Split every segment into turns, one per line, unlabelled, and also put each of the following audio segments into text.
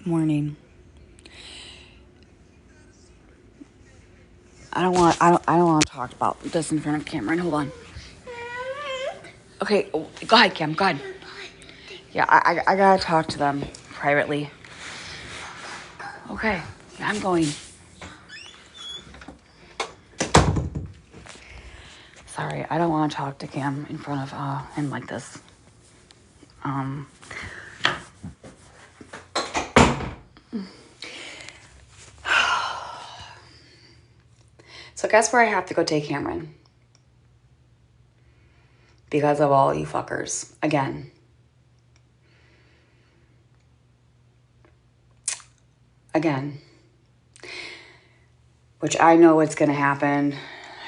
Morning. I don't want to talk about this in front of Cameron. Hold on. Okay, go ahead, Cam. Go ahead. Yeah, I gotta talk to them privately. Okay, yeah, I'm going. Sorry, I don't want to talk to Cam in front of him like this. Um. So guess where I have to go take Cameron? Because of all you fuckers. Again. Which I know it's going to happen.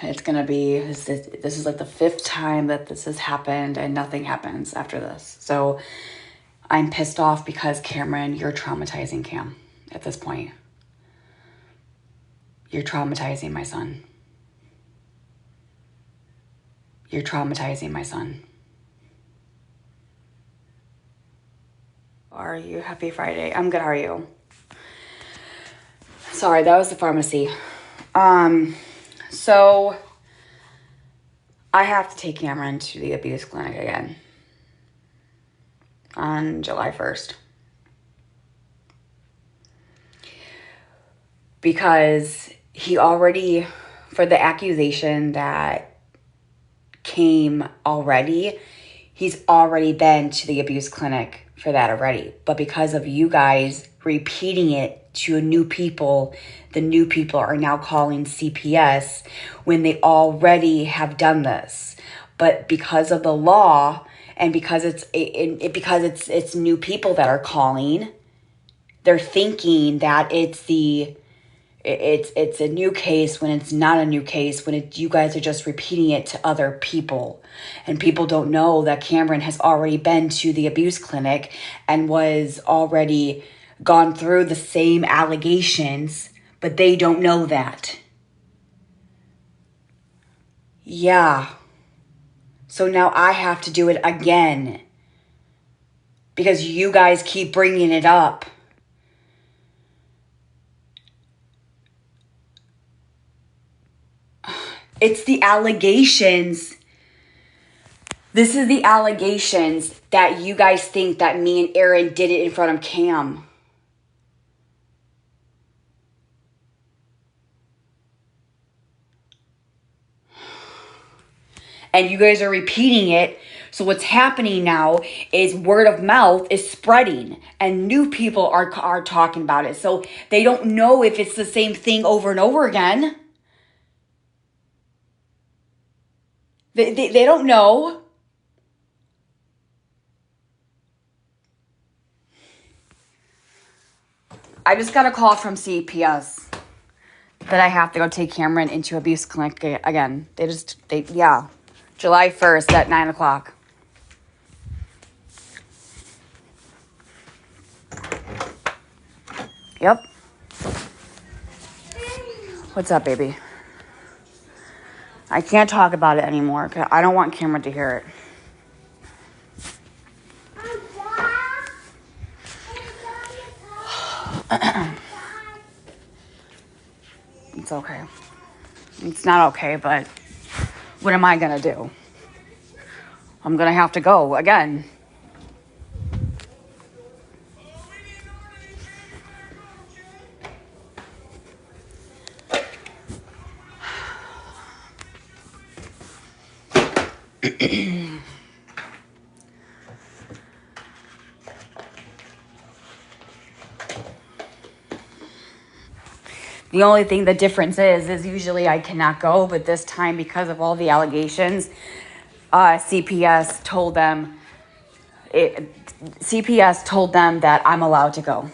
It's going to be, this is like the 5th time that this has happened and nothing happens after this. So I'm pissed off because Cameron, you're traumatizing Cam at this point. You're traumatizing my son. You're traumatizing my son. Are you? Happy Friday. I'm good. How are you? Sorry, that was the pharmacy. So I have to take Cameron to the abuse clinic again on July 1st. Because he already, for the accusation that came already, he's already been to the abuse clinic for that already. But because of you guys repeating it to new people, the new people are now calling CPS when they already have done this. But because of the law and because it's new people that are calling, they're thinking that it's a new case when it's not a new case, when you guys are just repeating it to other people. And people don't know that Cameron has already been to the abuse clinic and was already gone through the same allegations, but they don't know that. Yeah. So now I have to do it again because you guys keep bringing it up. It's the allegations. This is the allegations that you guys think that me and Aaron did it in front of Cam. And you guys are repeating it. So what's happening now is word of mouth is spreading and new people are talking about it. So they don't know if it's the same thing over and over again. They don't know. I just got a call from CPS that I have to go take Cameron into abuse clinic again. July 1st at 9 o'clock. Yep. What's up, baby? I can't talk about it anymore because I don't want Cameron to hear it. It's okay. It's not okay, but what am I going to do? I'm going to have to go again. The only thing the difference is usually I cannot go, but this time because of all the allegations, CPS told them that I'm allowed to go.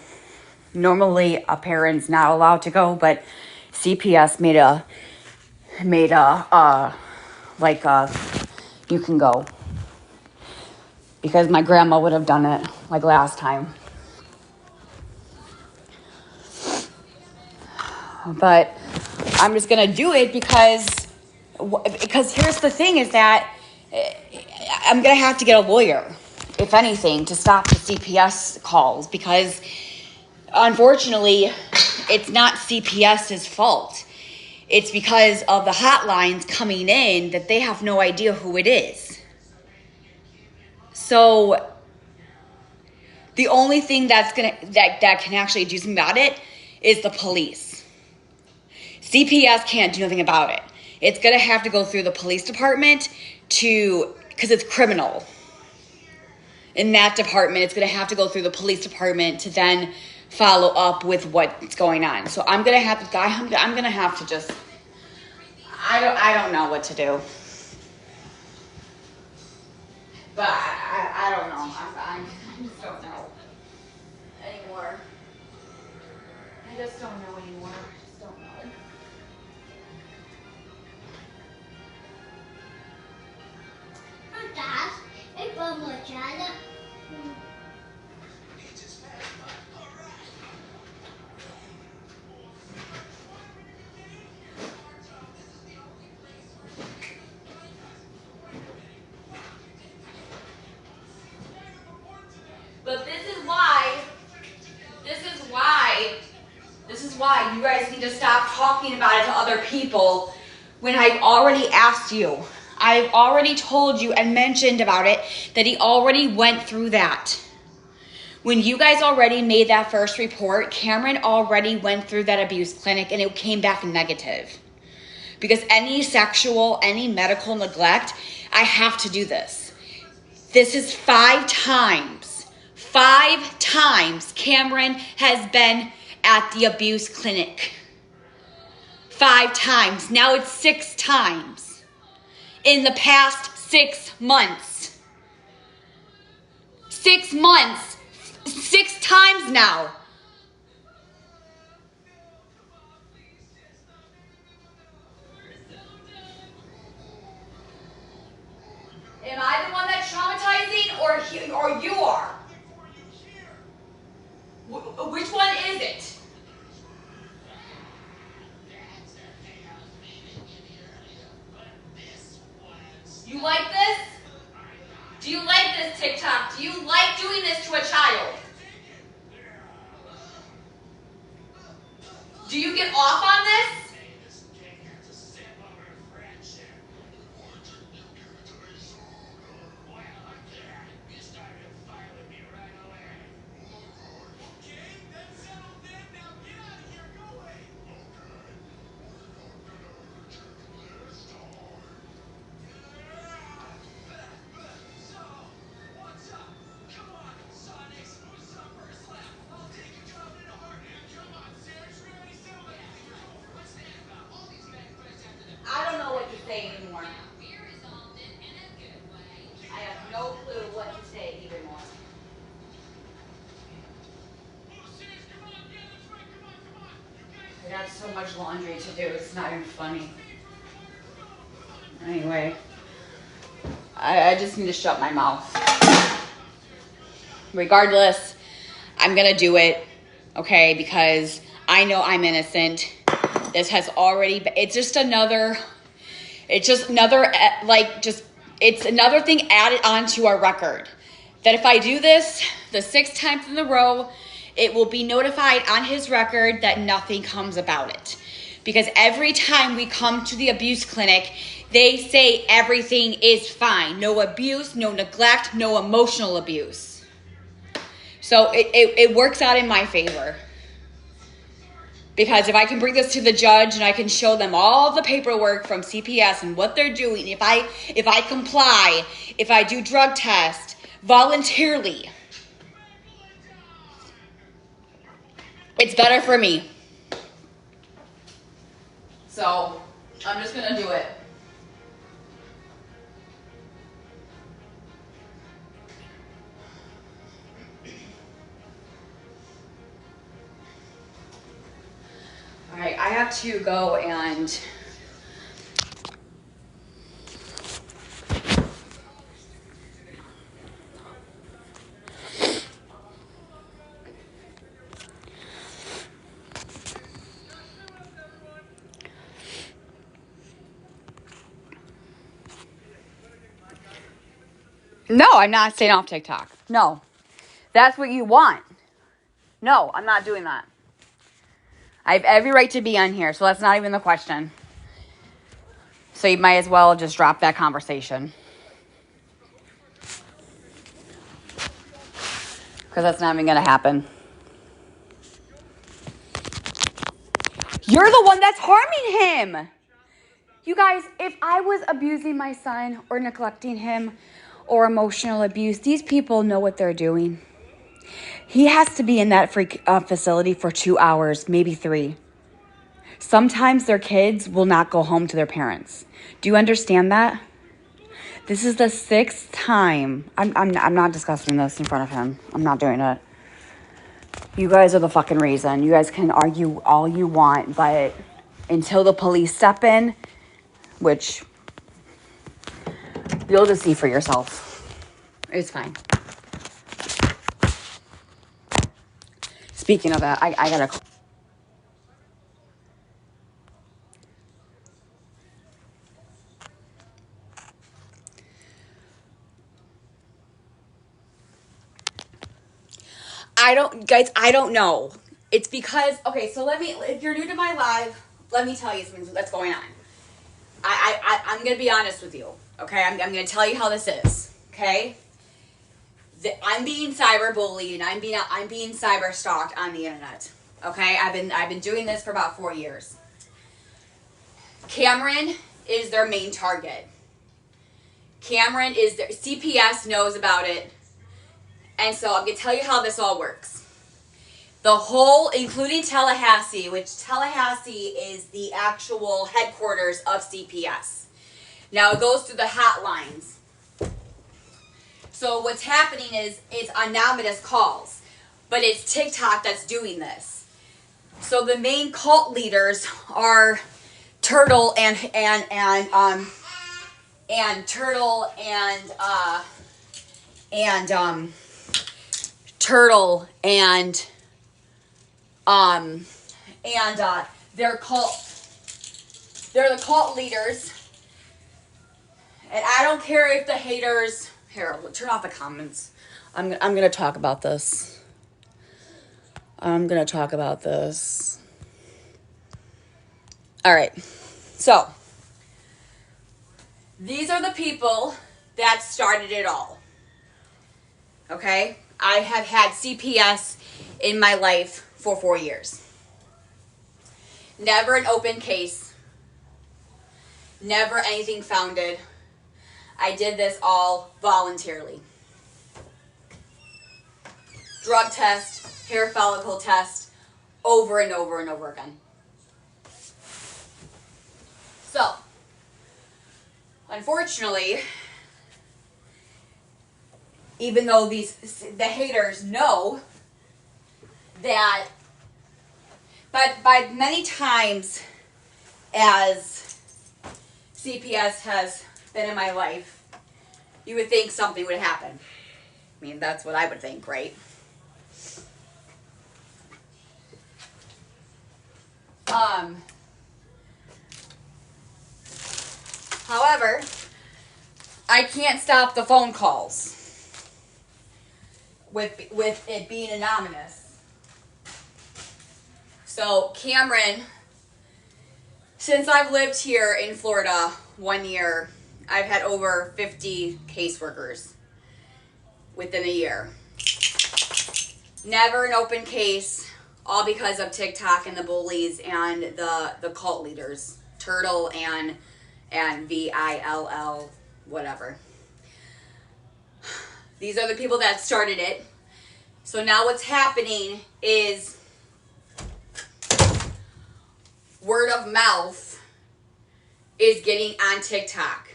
Normally a parent's not allowed to go, but CPS you can go. Because my grandma would have done it like last time. But I'm just going to do it because here's the thing is that I'm going to have to get a lawyer, if anything, to stop the CPS calls because unfortunately, it's not CPS's fault. It's because of the hotlines coming in that they have no idea who it is. So the only thing that can actually do something about it is the police. CPS can't do nothing about it. It's gonna have to go through the police department because it's criminal. In that department, it's gonna have to go through the police department to then follow up with what's going on. So I'm gonna have to just. I don't know what to do. But I don't know. I just don't know anymore. I just don't know anymore. I just don't know. But this is why you guys need to stop talking about it to other people when I've already asked you. I've already told you and mentioned about it that he already went through that. When you guys already made that first report, Cameron already went through that abuse clinic and it came back negative. Because any medical neglect, I have to do this. This is 5 times. 5 times Cameron has been at the abuse clinic. 5 times. Now it's 6 times. In the past 6 months. 6 months. 6 times now. Am I the one that's traumatizing or you are? Which one is it? You like this? Do you like this, TikTok? Do you like doing this to a child? Do you get off on this? I don't know what to say anymore. I have no clue what to say anymore. I got so much laundry to do, it's not even funny. Anyway, I just need to shut my mouth. Regardless, I'm gonna do it, okay, because I know I'm innocent. This has already been, it's another thing added onto our record. That if I do this the 6th time in a row, it will be notified on his record that nothing comes about it. Because every time we come to the abuse clinic, they say everything is fine. No abuse, no neglect, no emotional abuse. So it works out in my favor. Because if I can bring this to the judge and I can show them all the paperwork from CPS and what they're doing, if I comply, if I do drug test voluntarily, it's better for me. So I'm just gonna do it. All right, I have to go and no, I'm not staying off TikTok. No, that's what you want. No, I'm not doing that. I have every right to be on here, so that's not even the question. So you might as well just drop that conversation. Because that's not even going to happen. You're the one that's harming him. You guys, if I was abusing my son or neglecting him or emotional abuse, these people know what they're doing. He has to be in that facility for 2 hours, maybe 3. Sometimes their kids will not go home to their parents. Do you understand that? This is the 6th time. I'm not discussing this in front of him. I'm not doing it. You guys are the fucking reason. You guys can argue all you want, but until the police step in, which you'll just see for yourself. It's fine. Speaking of that, I gotta... I don't know. It's because, okay, so if you're new to my live, let me tell you something that's going on. I'm going to be honest with you, okay? I'm going to tell you how this is, okay? I'm being cyberbullied, and I'm being cyber stalked on the internet, okay? I've been doing this for about 4 years. Cameron is their main target. Cameron is their, CPS knows about it, and so I'm going to tell you how this all works. The whole, including Tallahassee, which Tallahassee is the actual headquarters of CPS. Now it goes through the hotlines. So what's happening is it's anonymous calls, but it's TikTok that's doing this. So the main cult leaders are Turtle and Turtle and they're the cult leaders, and I don't care if the haters. Here, turn off the comments. I'm gonna talk about this. All right, so these are the people that started it all. Okay, I have had CPS in my life for 4 years. Never an open case. Never anything founded. I did this all voluntarily. Drug test, hair follicle test, over and over and over again. So, unfortunately, even though the haters know that, but by many times as CPS has been in my life, you would think something would happen. I mean, that's what I would think, right? However, I can't stop the phone calls with it being anonymous. So Cameron, since I've lived here in Florida 1 year, I've had over 50 caseworkers within a year. Never an open case, all because of TikTok and the bullies and the cult leaders, Turtle and VILL, whatever. These are the people that started it. So now what's happening is word of mouth is getting on TikTok.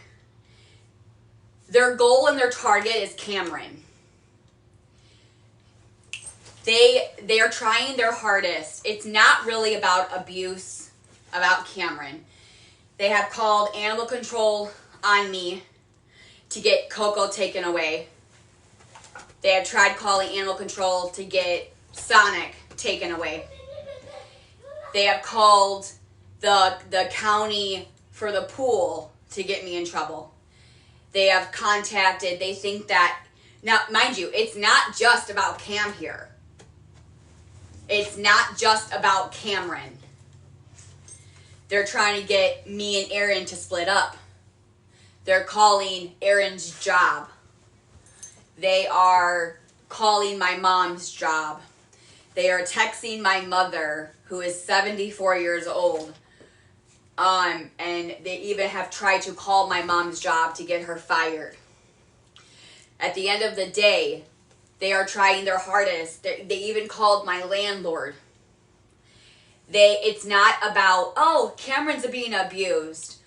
Their goal and their target is Cameron. They are trying their hardest. It's not really about abuse, about Cameron. They have called animal control on me to get Coco taken away. They have tried calling animal control to get Sonic taken away. They have called the county for the pool to get me in trouble. They have contacted, they think that, now mind you, it's not just about Cam here. It's not just about Cameron. They're trying to get me and Aaron to split up. They're calling Aaron's job. They are calling my mom's job. They are texting my mother, who is 74 years old. And they even have tried to call my mom's job to get her fired. At the end of the day, they are trying their hardest. They even called my landlord. It's not about, oh, Cameron's being abused.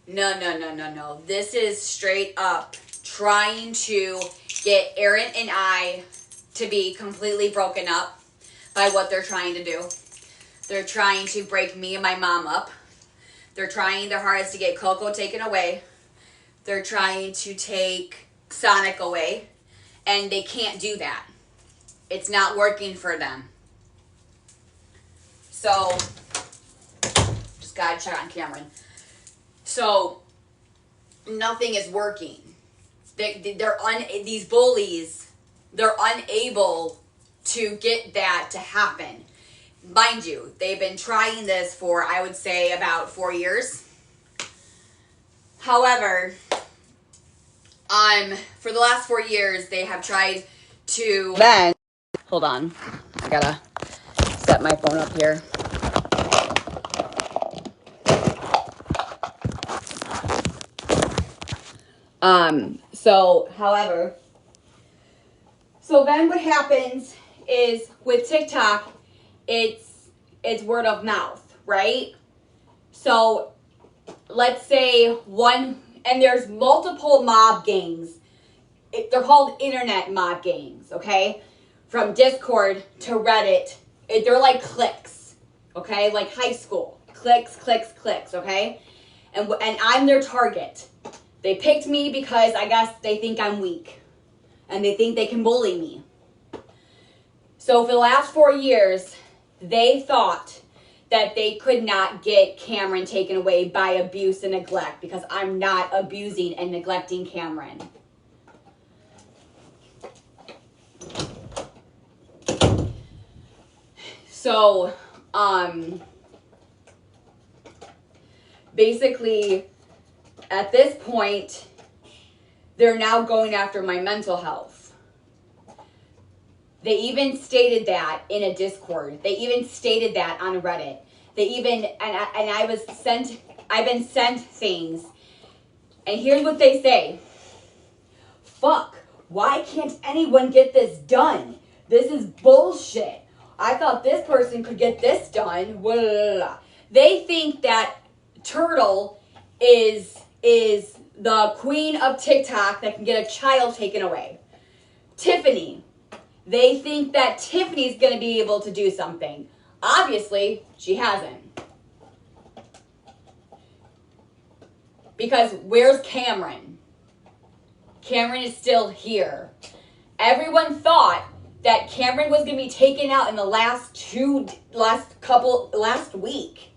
No. This is straight up trying to get Aaron and I to be completely broken up by what they're trying to do. They're trying to break me and my mom up. They're trying their hardest to get Coco taken away. They're trying to take Sonic away. And they can't do that. It's not working for them. So, just gotta check on Cameron. So, nothing is working. These bullies, they're unable to get that to happen. Mind you, they've been trying this for, I would say, about 4 years. However, for the last 4 years, they have tried to... Then, hold on. I gotta set my phone up here. So then what happens is with TikTok, it's word of mouth, right? So let's say and there's multiple mob gangs. They're called internet mob gangs, okay? From Discord to Reddit, they're like cliques, okay? Like high school, cliques, okay? And I'm their target. They picked me because I guess they think I'm weak. And they think they can bully me. So for the last 4 years, they thought that they could not get Cameron taken away by abuse and neglect because I'm not abusing and neglecting Cameron. So, basically, at this point, they're now going after my mental health. They even stated that in a Discord. They even stated that on Reddit. I've been sent things. And here's what they say. Fuck, why can't anyone get this done? This is bullshit. I thought this person could get this done. Blah, blah, blah. They think that Turtle is the queen of TikTok that can get a child taken away. Tiffany. They think that Tiffany's going to be able to do something. Obviously, she hasn't. Because where's Cameron? Cameron is still here. Everyone thought that Cameron was going to be taken out in the last week.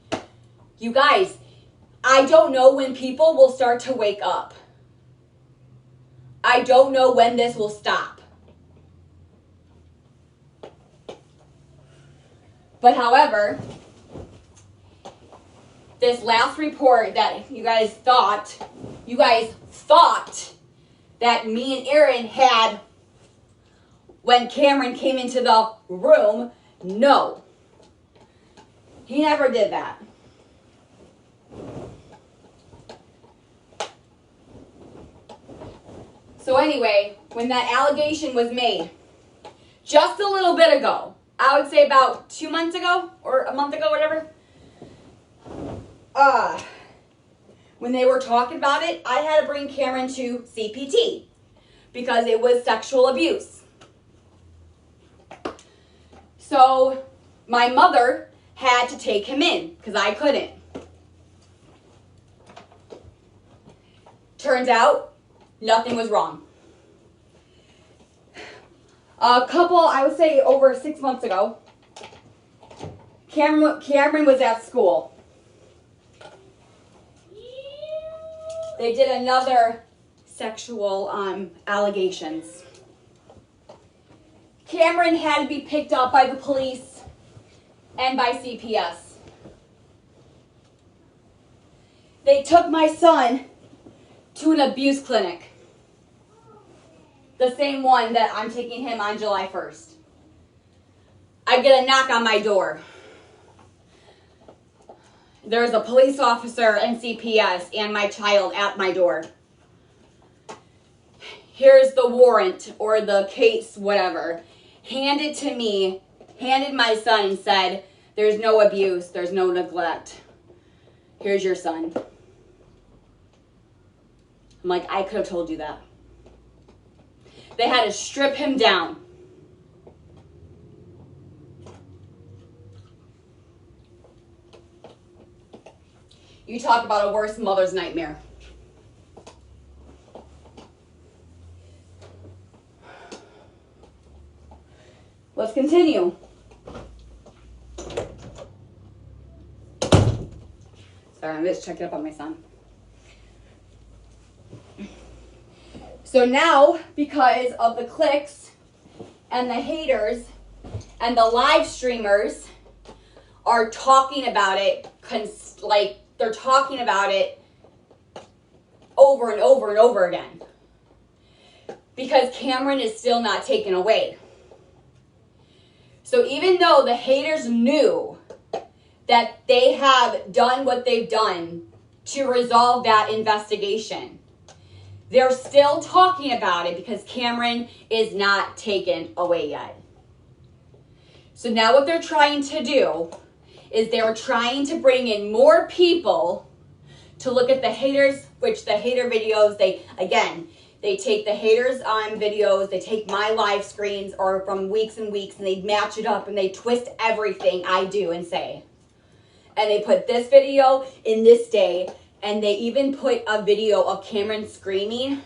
You guys, I don't know when people will start to wake up. I don't know when this will stop. But however, this last report that you guys thought that me and Aaron had when Cameron came into the room, no. He never did that. So anyway, when that allegation was made, just a little bit ago, I would say about 2 months ago, or a month ago, whatever, when they were talking about it, I had to bring Cameron to CPT because it was sexual abuse. So my mother had to take him in because I couldn't. Turns out, nothing was wrong. I would say over 6 months ago, Cameron was at school. They did another sexual allegations. Cameron had to be picked up by the police and by CPS. They took my son to an abuse clinic. The same one that I'm taking him on July 1st. I get a knock on my door. There's a police officer and CPS and my child at my door. Here's the warrant or the case, whatever. Handed to me, handed my son and said, there's no abuse, there's no neglect. Here's your son. I'm like, I could have told you that. They had to strip him down. You talk about a worse mother's nightmare. Let's continue. Sorry, I'm just checking up on my son. So now, because of the clicks and the haters and the live streamers are talking about it, like they're talking about it over and over and over again. Because Cameron is still not taken away. So even though the haters knew that they have done what they've done to resolve that investigation, they're still talking about it because Cameron is not taken away yet. So now what they're trying to do is they're trying to bring in more people to look at the haters, which the hater videos, they take the haters on videos, they take my live screens or from weeks and weeks and they match it up and they twist everything I do and say. And they put this video in this day and they even put a video of Cameron screaming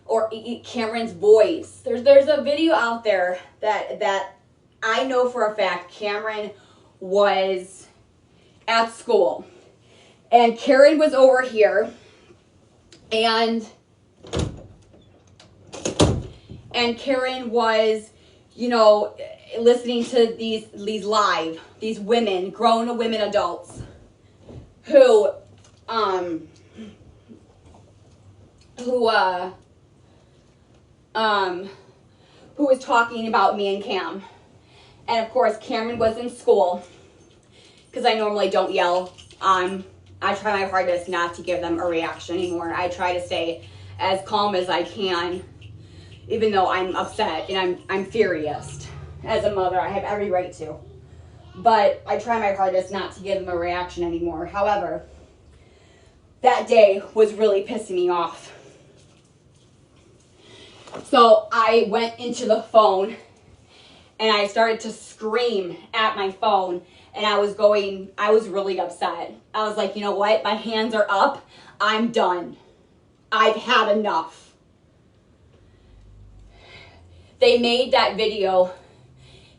or Cameron's voice. There's a video out there that I know for a fact Cameron was at school. And Karen was over here and Karen was, listening to these women, grown women adults who was talking about me and Cam. And of course, Cameron was in school because I normally don't yell. I try my hardest not to give them a reaction anymore. I try to stay as calm as I can, even though I'm upset and I'm furious. As a mother, I have every right to. But I try my hardest not to give them a reaction anymore. However, that day was really pissing me off. So I went into the phone and I started to scream at my phone. And I was really upset. I was like, you know what? My hands are up. I'm done. I've had enough. They made that video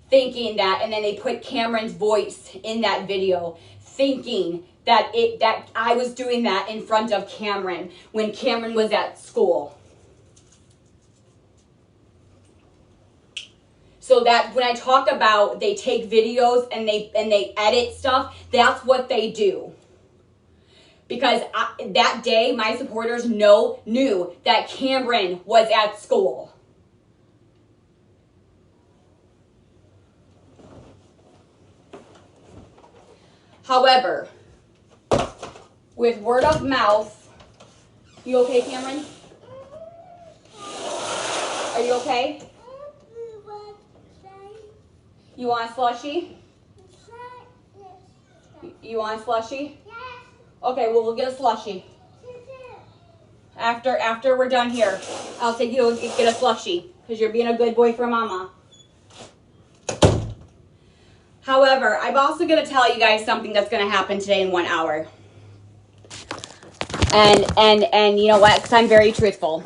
thinking that, and then they put Cameron's voice in that video, thinking that I was doing that in front of Cameron when Cameron was at school. So that when I talk about they take videos and they edit stuff, that's what they do. Because that day, my supporters knew that Cameron was at school. However, with word of mouth, you okay, Cameron? Are you okay? You want a slushie? You want a slushie? Okay, well, we'll get a slushie. After we're done here, I'll take you to get a slushie because you're being a good boy for mama. However, I'm also going to tell you guys something that's going to happen today in 1 hour. And you know what? Because I'm very truthful.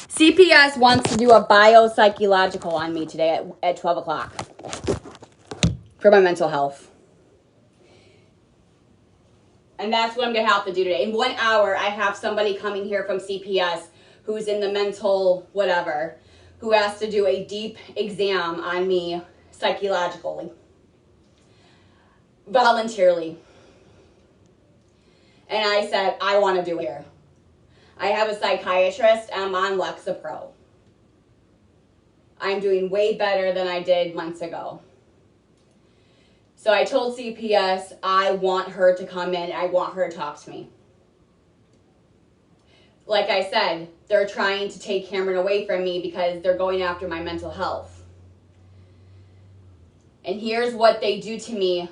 CPS wants to do a biopsychological on me today at 12 o'clock for my mental health. And that's what I'm going to have to do today. In 1 hour, I have somebody coming here from CPS who's in the mental whatever, who has to do a deep exam on me
psychologically, voluntarily. And I said, I want to do it here. I have a psychiatrist. I'm on Lexapro. I'm doing way better than I did months ago. So I told CPS, I want her to come in. I want her to talk to me. Like I said, they're trying to take Cameron away from me because they're going after my mental health. And here's what they do to me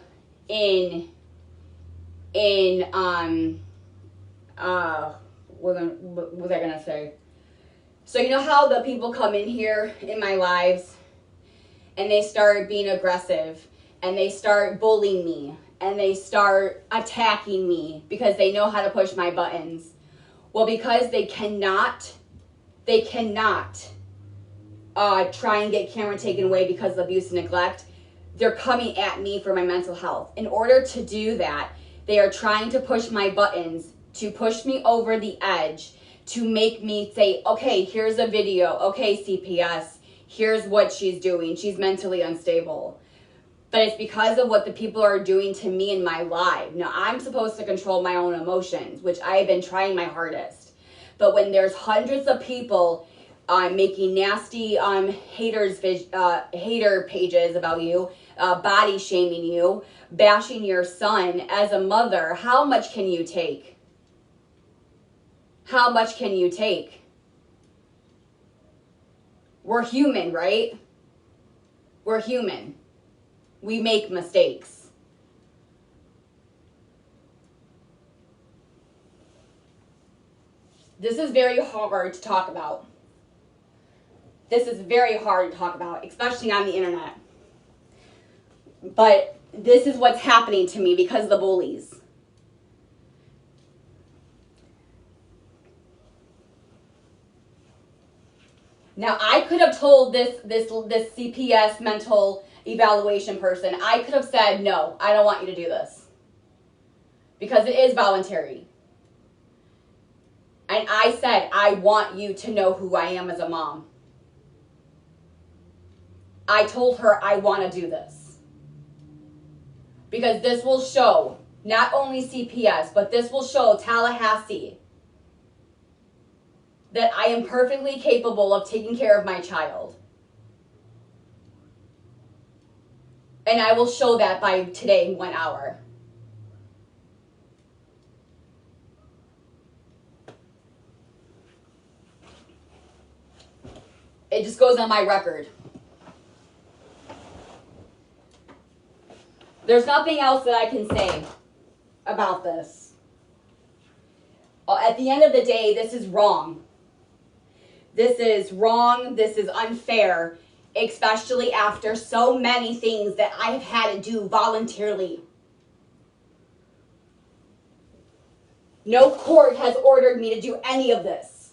what was I gonna say? So you know how the people come in here in my lives and they start being aggressive and they start bullying me and they start attacking me because they know how to push my buttons. Well, because they cannot try and get Cameron taken away because of abuse and neglect, they're coming at me for my mental health. In order to do that, they are trying to push my buttons, to push me over the edge, to make me say, okay, here's a video. Okay, CPS, here's what she's doing. She's mentally unstable. But it's because of what the people are doing to me in my life. Now, I'm supposed to control my own emotions, which I have been trying my hardest. But when there's hundreds of people making nasty hater pages about you, body shaming you, bashing your son, as a mother, how much can you take? How much can you take? We're human, right? We're human. We make mistakes. This is very hard to talk about. This is very hard to talk about, especially on the internet. But this is what's happening to me because of the bullies. Now, I could have told this CPS mental evaluation person, I could have said, no, I don't want you to do this. Because it is voluntary. And I said, I want you to know who I am as a mom. I told her I want to do this. Because this will show, not only CPS, but this will show Tallahassee that I am perfectly capable of taking care of my child. And I will show that by today in 1 hour. It just goes on my record. There's nothing else that I can say about this. At the end of the day, this is wrong. This is wrong. This is unfair, especially after so many things that I have had to do voluntarily. No court has ordered me to do any of this.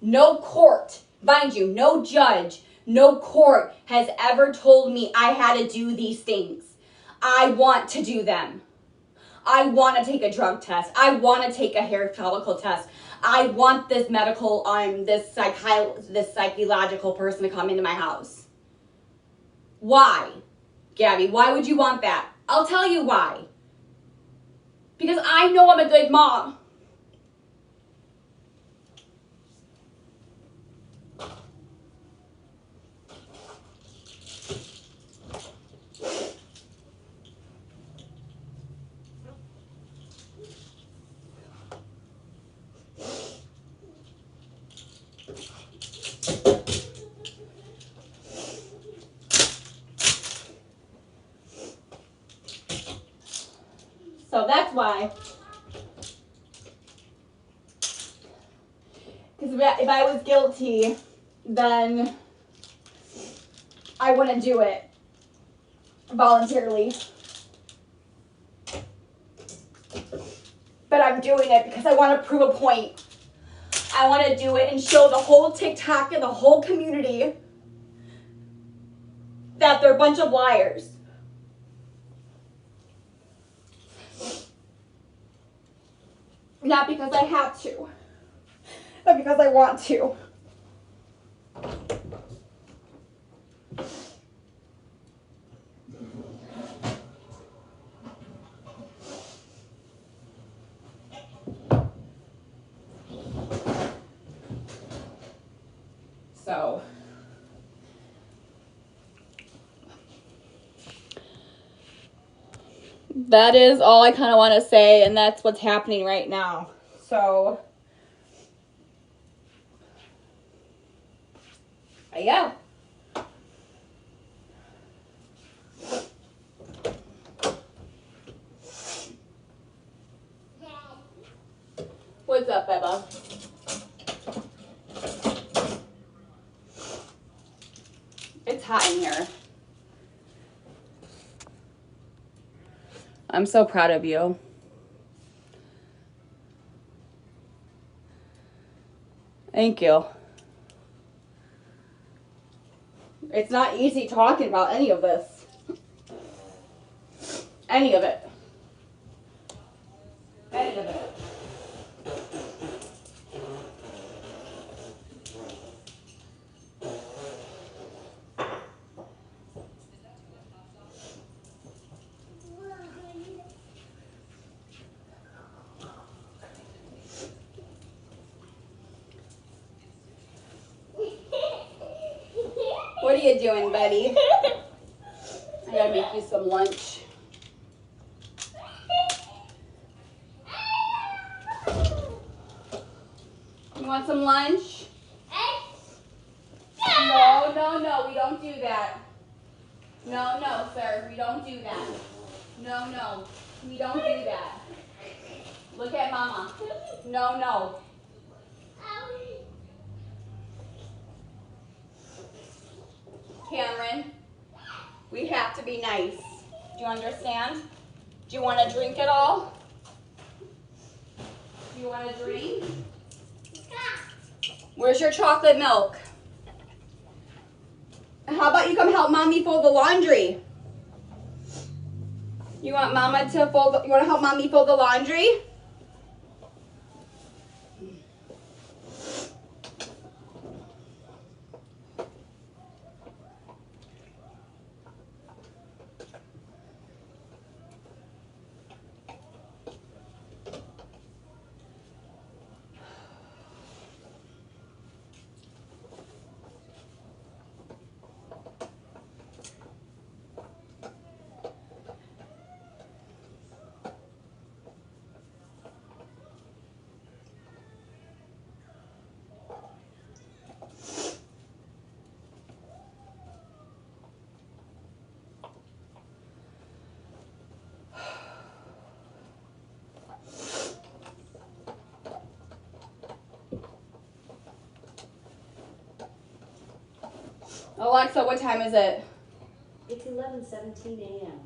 No court, mind you, no judge, no court has ever told me I had to do these things. I want to do them. I want to take a drug test. I want to take a hair follicle test. I want this medical, this psychological person to come into my house. Why? Gabi, why would you want that? I'll tell you why. Because I know I'm a good mom. So that's why. Because if I was guilty, then I wouldn't do it voluntarily. But I'm doing it because I want to prove a point. I want to do it and show the whole TikTok and the whole community that they're a bunch of liars. Not because I have to, but because I want to. So that is all I kind of want to say, and that's what's happening right now. So yeah. What's up, Beba? It's hot in here. I'm so proud of you. Thank you. It's not easy talking about any of this. Any of it. Any of it. What are you doing, buddy? I gotta make you some lunch. You want some lunch? No, no, no, we don't do that. No, no, sir, we don't do that. No, no, we don't do that. Look at Mama. No, no. Cameron, we have to be nice. Do you understand? Do you want to drink it all? Do you want to drink? Where's your chocolate milk? How about you come help Mommy fold the laundry? You want Mama to fold, you want to help Mommy fold the laundry? Alexa, what time is it?
It's 11:17 a.m.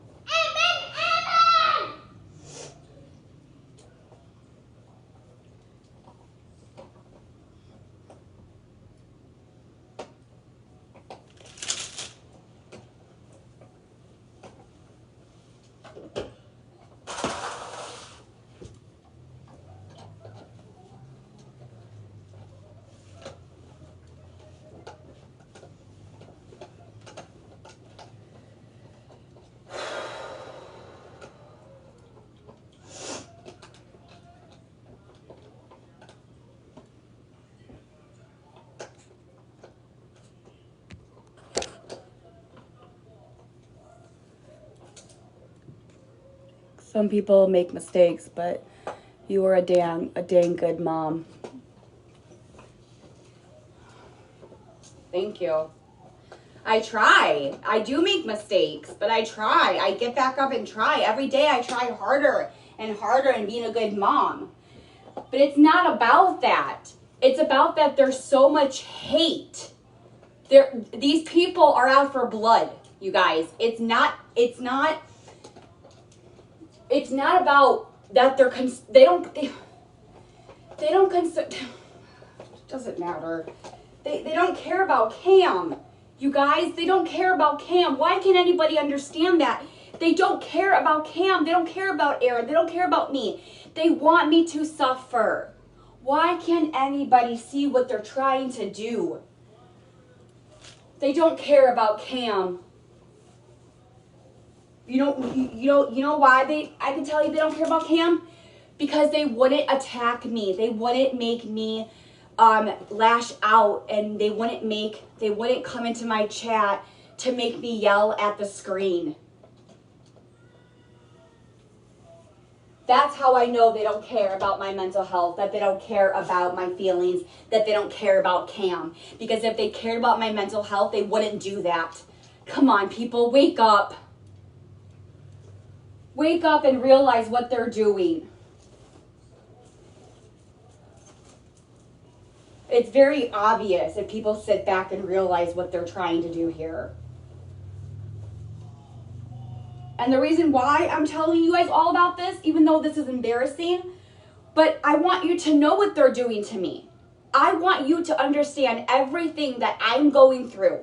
Some people make mistakes, but you are a dang good mom. Thank you. I try. I do make mistakes, but I try. I get back up and try. Every day I try harder and harder and being a good mom. But it's not about that. It's about that there's so much hate. These people are out for blood, you guys. It's not about that they don't doesn't matter. They don't care about Cam. You guys, they don't care about Cam. Why can't anybody understand that? They don't care about Cam. They don't care about Aaron. They don't care about me. They want me to suffer. Why can't anybody see what they're trying to do? They don't care about Cam. You know why I can tell you they don't care about Cam? Because they wouldn't attack me. They wouldn't make me lash out, and they wouldn't come into my chat to make me yell at the screen. That's how I know they don't care about my mental health, that they don't care about my feelings, that they don't care about Cam. Because if they cared about my mental health, they wouldn't do that. Come on, people, wake up. Wake up and realize what they're doing. It's very obvious if people sit back and realize what they're trying to do here. And the reason why I'm telling you guys all about this, even though this is embarrassing, but I want you to know what they're doing to me. I want you to understand everything that I'm going through.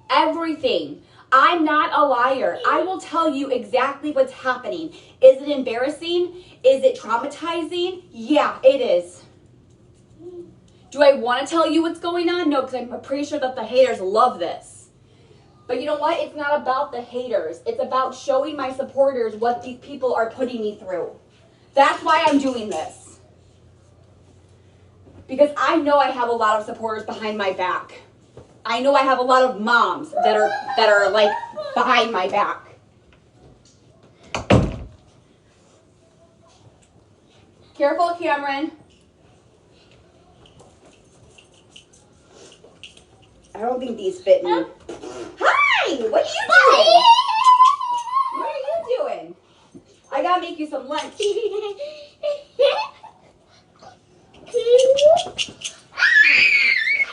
Everything. I'm not a liar. I will tell you exactly what's happening. Is it embarrassing? Is it traumatizing? Yeah, it is. Do I want to tell you what's going on? No, because I'm pretty sure that the haters love this. But you know what? It's not about the haters. It's about showing my supporters what these people are putting me through. That's why I'm doing this. Because I know I have a lot of supporters behind my back. I know I have a lot of moms that are like behind my back. Careful, Cameron. I don't think these fit me. Hi! What are you doing? What are you doing? I gotta make you some lunch.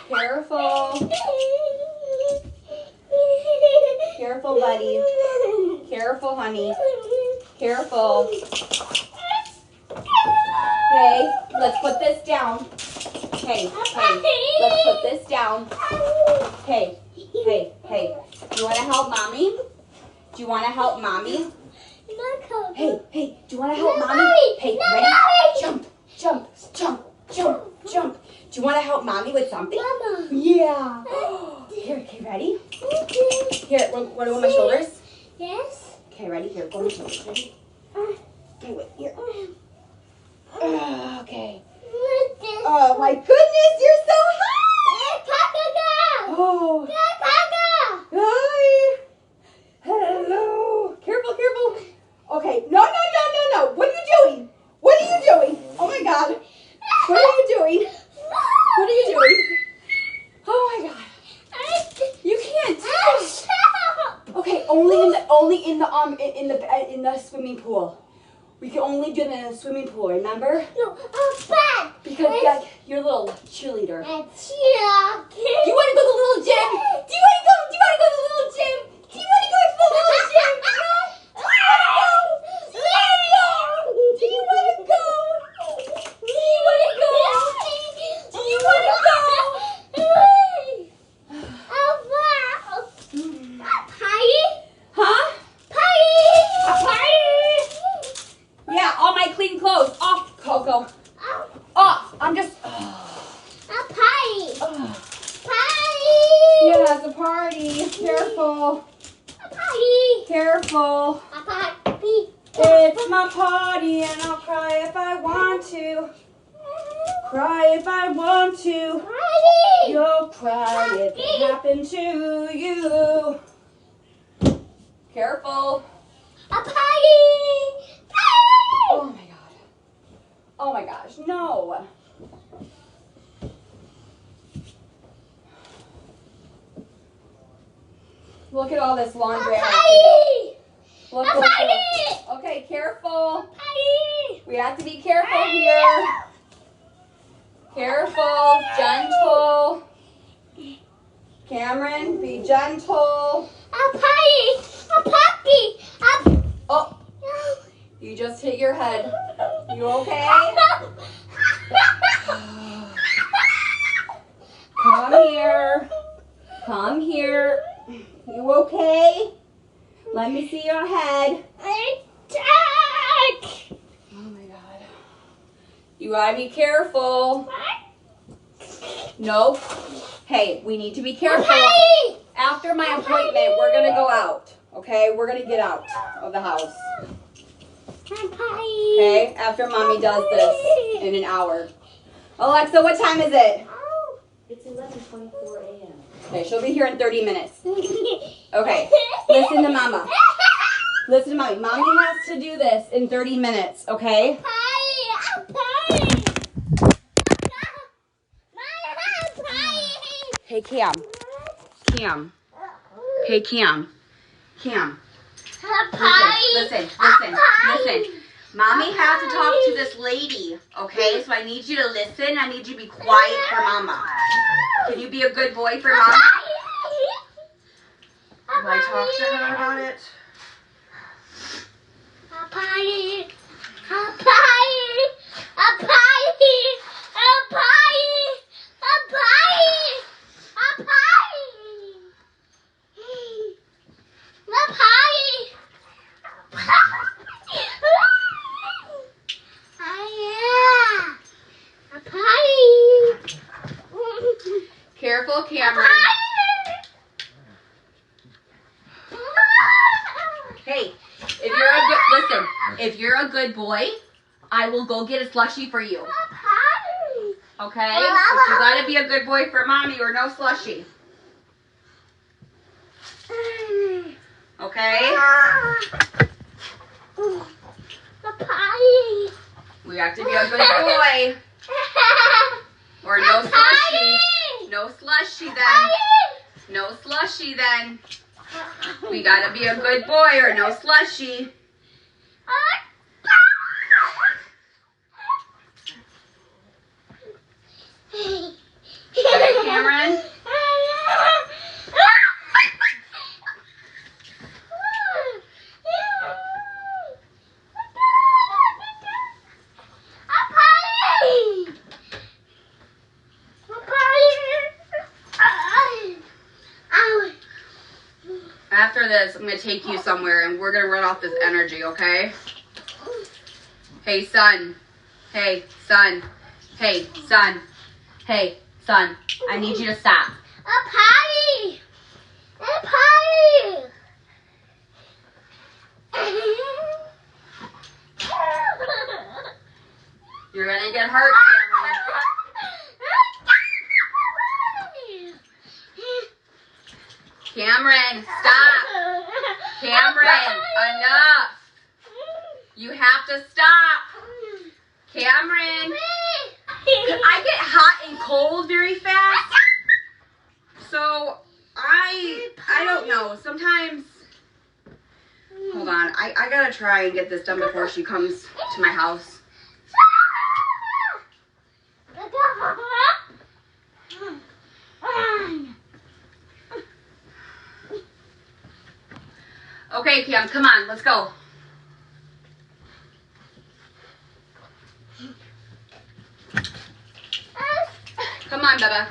Careful. Careful, buddy. Careful, honey. Careful. Okay, let's put this down. Hey, let's put this down. Hey. Do you want to help mommy? Do you want to help mommy? Hey, do you want to help mommy? Hey, ready? Jump. Do you want to help mommy with something? Mama. Yeah. Here, okay, ready? Here, want to go on my shoulders?
Yes.
Okay, ready? Here, go on my shoulders. Ready? Okay, wait, here. Okay. Oh my goodness, you're so hot! Oh. Hi. Hello. Careful. Okay. No. What are you doing? Oh my God. What are you doing? Oh my God. You can't. Okay, only in the swimming pool. We can only do it in the swimming pool, remember?
No, I'm bad.
Because like, you're a little cheerleader.
A cheer.
Do you want to go to the little gym? Do you want to go to the little gym? Do you want to go to the little gym? No? Do you want to go? Huh? A party? Yeah, all my clean clothes. Off, Coco. Off. I'm just... Yeah, it's a party. Careful. Careful. It's my party and I'll cry if I want to. Cry if I want to. You'll cry if it happened to you. Careful. Oh my gosh, no. Look at all this laundry I have to do. Look. Okay, careful. We have to be careful here. Careful, gentle. Cameron, be gentle. Oh, you just hit your head. You okay? Come here. You okay? Let me see your head. Oh my God. You gotta be careful. No. Hey, we need to be careful. After my appointment, we're gonna go out. Okay? We're gonna get out of the house. Okay? After mommy does this in an hour. Alexa, what time is it? It's 11:24 a.m. Okay, she'll be here in 30 minutes. Okay, listen to Mama. Listen to Mommy. Mommy has to do this in 30 minutes, okay? Hey, Cam. Cam. Hey, Cam. Cam. Listen. Mommy has to talk to this lady, okay? So I need you to listen. I need you to be quiet for Mama. Can you be a good boy for Mama? Will I talk to her about it? Careful, Cameron. Hey, if you're a good boy, I will go get a slushie for you. Okay? But you gotta be a good boy for Mommy or no slushie. Okay? We have to be a good boy. Or no slushie. No slushie then. No slushie then. We gotta be a good boy or no slushie. Okay, Cameron? After this, I'm going to take you somewhere and we're going to run off this energy, okay? Hey, son. Hey, son. Hey, son. Hey, son. I need you to stop. You're going to get hurt, Cameron. Cameron, stop. Cameron, enough. You have to stop. Cameron. I get hot and cold very fast. So I don't know. Sometimes, hold on. I gotta try and get this done before she comes to my house. Okay, Cam, come on, let's go. Come on, Bubba.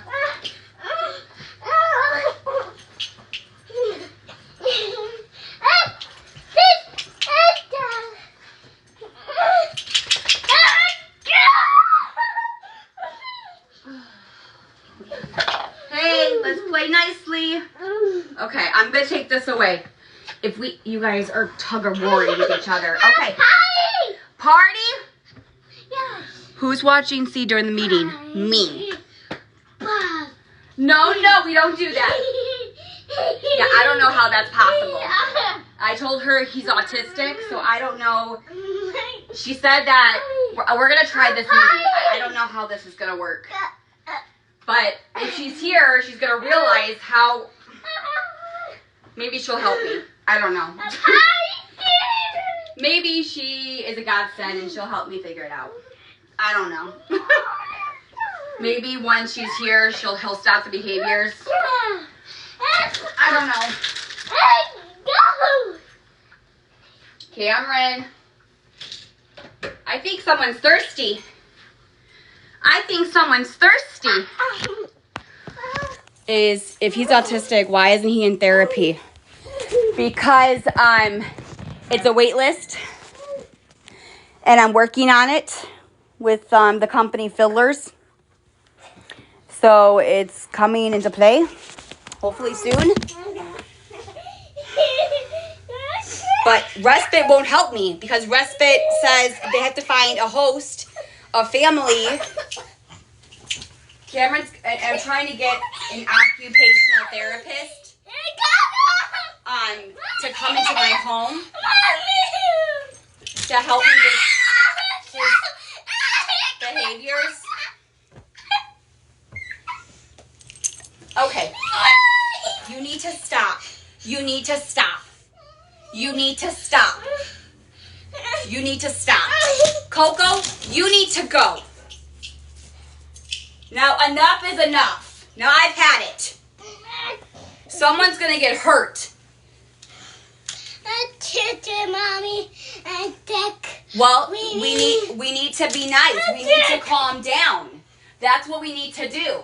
Hey, let's play nicely. Okay, I'm gonna take this away. If you guys are tug-of-warring with each other. Okay. Party? Yes. Who's watching C during the meeting? Me. No, we don't do that. Yeah, I don't know how that's possible. I told her he's autistic, so I don't know. She said that we're going to try this movie. I don't know how this is going to work. But if she's here, she's going to realize how... Maybe she'll help me. I don't know. Maybe she is a godsend and she'll help me figure it out. I don't know. Maybe when she's here, he'll stop the behaviors. I don't know. Cameron. I think someone's thirsty. Is if he's autistic, why isn't he in therapy? Because it's a wait list and I'm working on it with the company Fiddlers. So it's coming into play hopefully soon. But respite won't help me because respite says they have to find a host, a family.
Cameron's, I'm trying to get an occupational therapist to come into my home to help me with his behaviors. Okay. You need to stop. You need to stop. You need to stop. You need to stop. Coco, you need to go. Now, enough is enough. Now I've had it. Someone's gonna get hurt.
Mommy,
Well, we need to be nice. We need to calm down. That's what we need to do.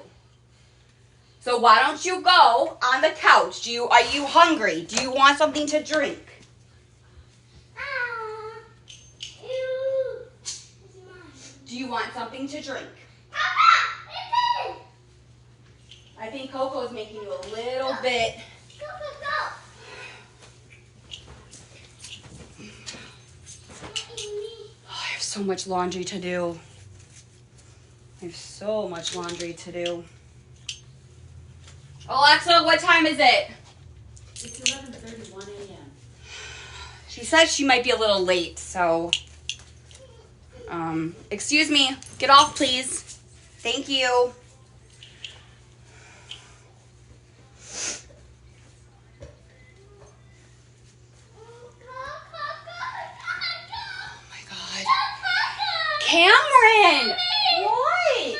So why don't you go on the couch? Are you hungry? Do you want something to drink? Do you want something to drink? I think Coco is making you a little bit. I have so much laundry to do. I have so much laundry to do. Alexa, what time is it?
It's 11:31 a.m.
She said she might be a little late, so excuse me. Get off, please. Thank you. Oh my God. Cameron! What?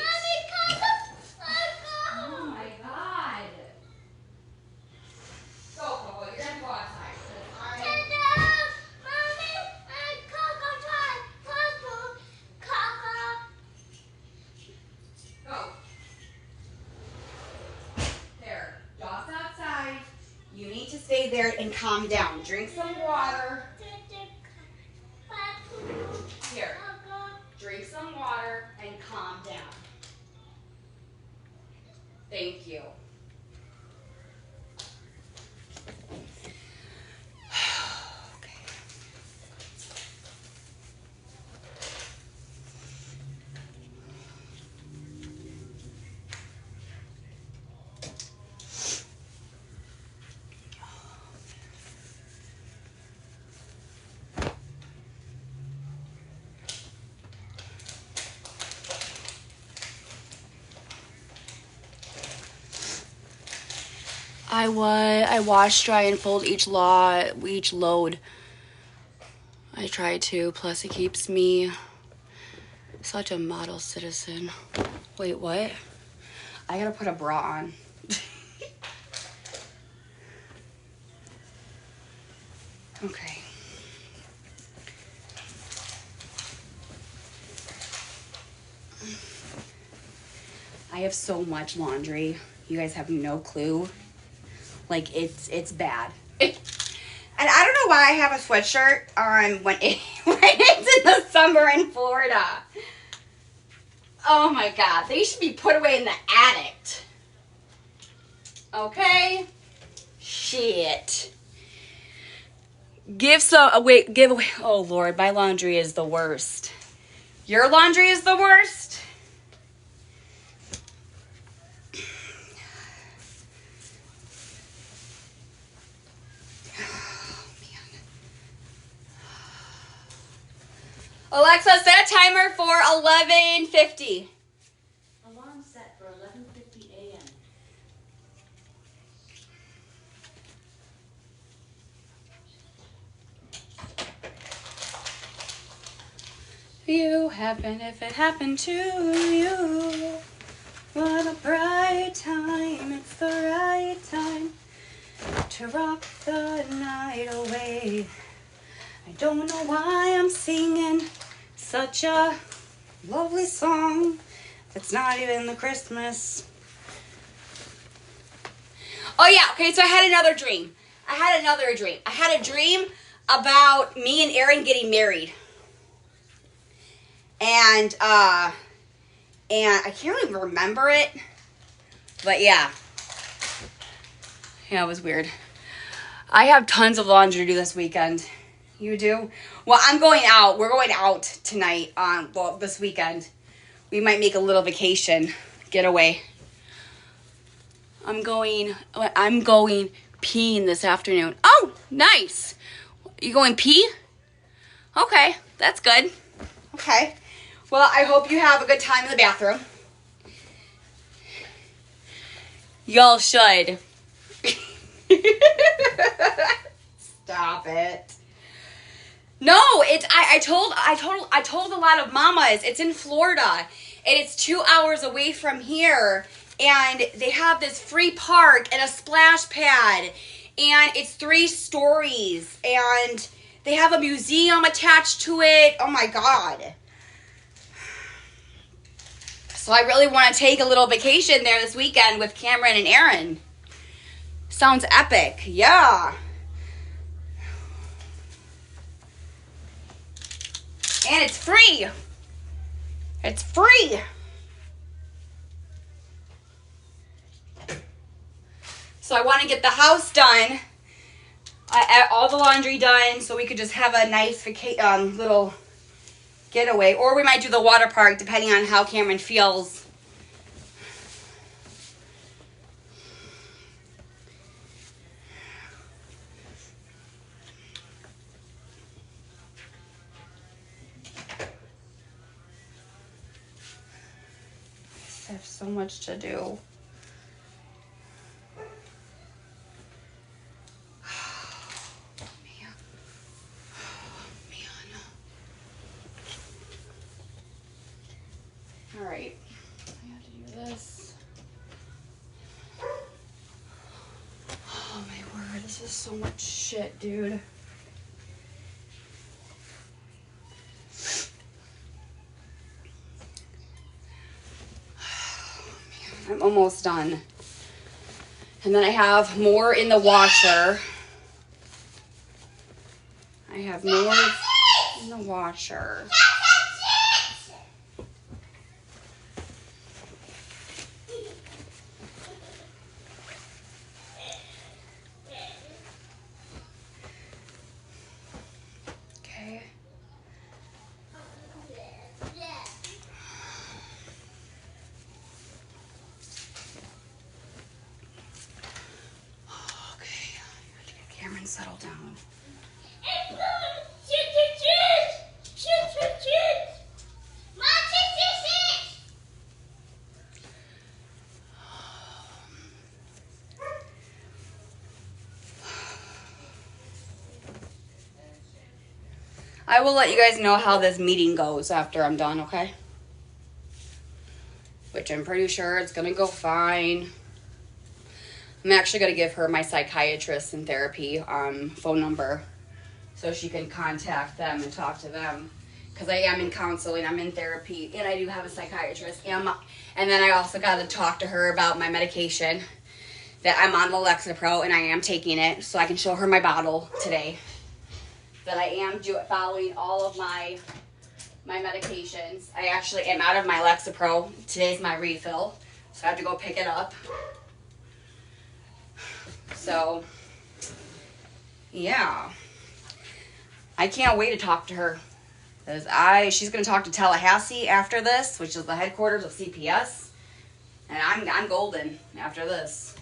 Oh my God. Go, Coco. You're gonna go outside. Go. There. Dog's outside. You need to stay there and calm down. Drink some water. Here. Drink some water and calm down. Thank you. Okay. I wash, dry, and fold each load. I try to. Plus, it keeps me such a model citizen. Wait, what? I gotta put a bra on. Okay. I have so much laundry. You guys have no clue. Like, it's bad. And I don't know why I have a sweatshirt on when it's in the summer in Florida. Oh my God. They should be put away in the attic. Okay? Shit. Give away. Oh Lord, my laundry is the worst. Your laundry is the worst? Alexa, set a timer for 11:50.
Alarm set for 11:50 a.m.
You happen if it happened to you. What a bright time, it's the right time to rock the night away. I don't know why I'm singing such a lovely song that's not even the Christmas. Oh yeah, okay, so I had another dream. I had a dream about me and Aaron getting married. And I can't even remember it. But yeah. Yeah, it was weird. I have tons of laundry to do this weekend. You do? Well, I'm going out. We're going out tonight this weekend. We might make a little vacation getaway. I'm going peeing this afternoon. Oh, nice. You going pee? Okay, that's good. Okay. Well, I hope you have a good time in the bathroom. Y'all should. Stop it. No, I told a lot of mamas. It's in Florida, and it's 2 hours away from here, and they have this free park and a splash pad, and it's 3 stories, and they have a museum attached to it. Oh my God. So I really want to take a little vacation there this weekend with Cameron and Aaron. Sounds epic. Yeah. And it's free. It's free. So I want to get the house done, all the laundry done, so we could just have a nice little getaway. Or we might do the water park, depending on how Cameron feels. I have so much to do. All right, I have to do this. Oh my word, this is so much shit, dude. I'm almost done. And then I have more in the washer. I have more in the washer. Okay. Okay, I have to get Cameron settled down. I will let you guys know how this meeting goes after I'm done, okay? Which I'm pretty sure it's gonna go fine. I'm actually gonna give her my psychiatrist and therapy phone number so she can contact them and talk to them. Because I am in counseling, I'm in therapy, and I do have a psychiatrist. And then I also got to talk to her about my medication, that I'm on the Lexapro and I am taking it, so I can show her my bottle today. That I am following all of my medications. I actually am out of my Lexapro. Today's my refill, so I have to go pick it up. So, yeah. I can't wait to talk to her. She's going to talk to Tallahassee after this, which is the headquarters of CPS. And I'm golden after this.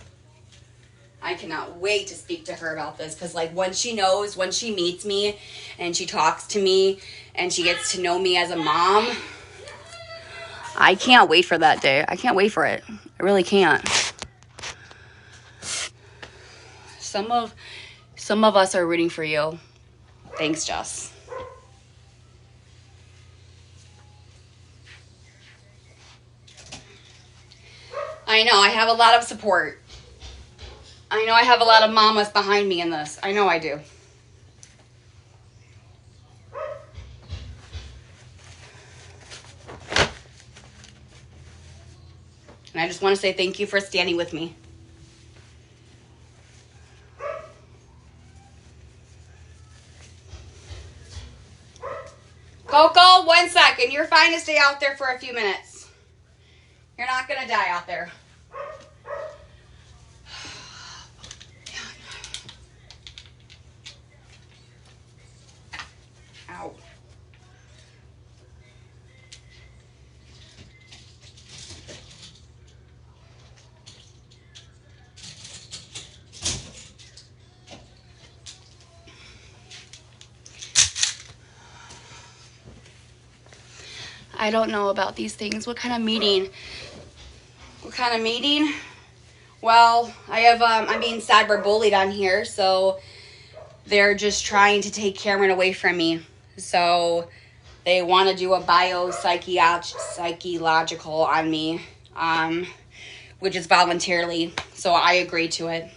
I cannot wait to speak to her about this, because like once she meets me and she talks to me and she gets to know me as a mom, I can't wait for that day. I can't wait for it. I really can't. Some of us are rooting for you. Thanks, Jess. I know I have a lot of support. I know I have a lot of mamas behind me in this. I know I do. And I just want to say thank you for standing with me. Coco, 1 second. You're fine to stay out there for a few minutes. You're not going to die out there. Ow. I don't know about these things. What kind of meeting? What kind of meeting? Well, I'm being cyberbullied on here, so they're just trying to take Cameron away from me. So they want to do a psychological on me, which is voluntarily. So I agreed to it.